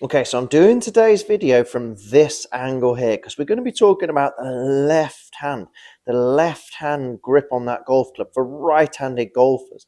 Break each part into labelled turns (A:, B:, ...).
A: Okay, so I'm doing today's video from this angle here because we're going to be talking about the left hand grip on that golf club for right-handed golfers.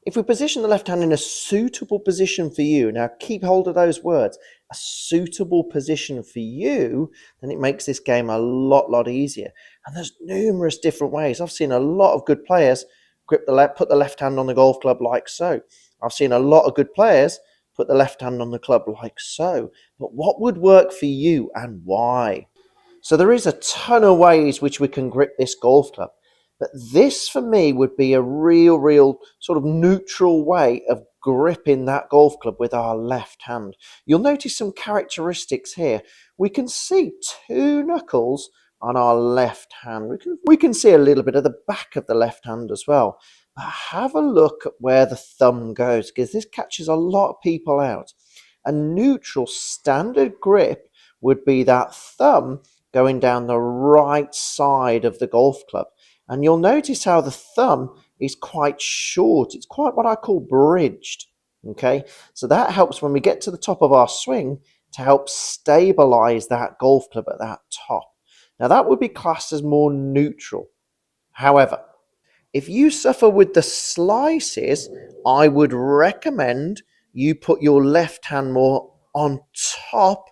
A: If we position the left hand in a suitable position for you, now keep hold of those words, a suitable position for you, then it makes this game a lot easier. And there's numerous different ways. I've seen a lot of good players put the left hand on the golf club like so. I've seen a lot of good players put the left hand on the club like so. But what would work for you and why? So there is a ton of ways which we can grip this golf club. But this for me would be a real sort of neutral way of gripping that golf club with our left hand. You'll notice some characteristics here. We can see two knuckles on our left hand. We can see a little bit of the back of the left hand as well. But have a look at where the thumb goes, because this catches a lot of people out. A neutral standard grip would be that thumb going down the right side of the golf club. And you'll notice how the thumb is quite short. It's quite what I call bridged. Okay, so that helps when we get to the top of our swing to help stabilize that golf club at that top. Now that would be classed as more neutral. However, if you suffer with the slices, I would recommend you put your left hand more on top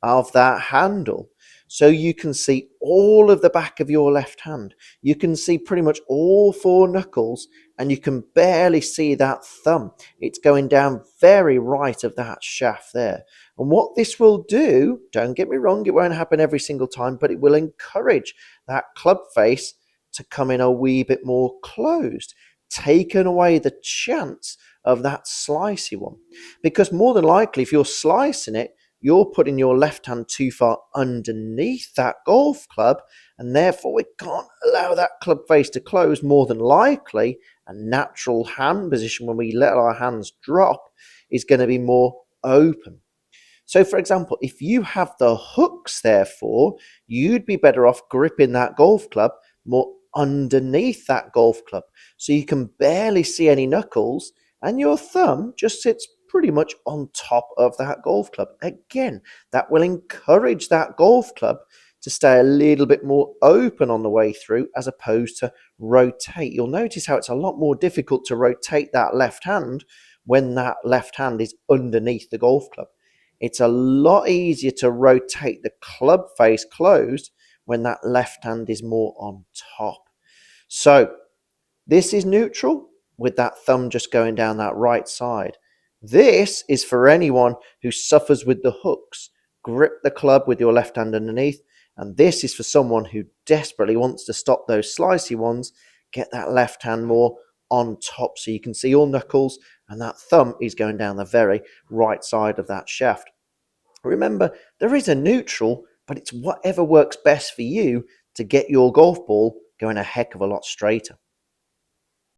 A: of that handle so you can see all of the back of your left hand. You can see pretty much all four knuckles and you can barely see that thumb. It's going down very right of that shaft there. And what this will do, don't get me wrong, it won't happen every single time, but it will encourage that club face to come in a wee bit more closed, taking away the chance of that slicey one. Because more than likely, if you're slicing it, you're putting your left hand too far underneath that golf club, and therefore we can't allow that club face to close. More than likely, a natural hand position when we let our hands drop is going to be more open. So, for example, if you have the hooks, therefore, you'd be better off gripping that golf club more underneath that golf club. So you can barely see any knuckles and your thumb just sits pretty much on top of that golf club. Again, that will encourage that golf club to stay a little bit more open on the way through as opposed to rotate. You'll notice how it's a lot more difficult to rotate that left hand when that left hand is underneath the golf club. It's a lot easier to rotate the club face closed when that left hand is more on top. So this is neutral with that thumb just going down that right side. This is for anyone who suffers with the hooks. Grip the club with your left hand underneath. And this is for someone who desperately wants to stop those slicey ones. Get that left hand more on top so you can see all knuckles, and that thumb is going down the very right side of that shaft. Remember, there is a neutral, but it's whatever works best for you to get your golf ball going a heck of a lot straighter.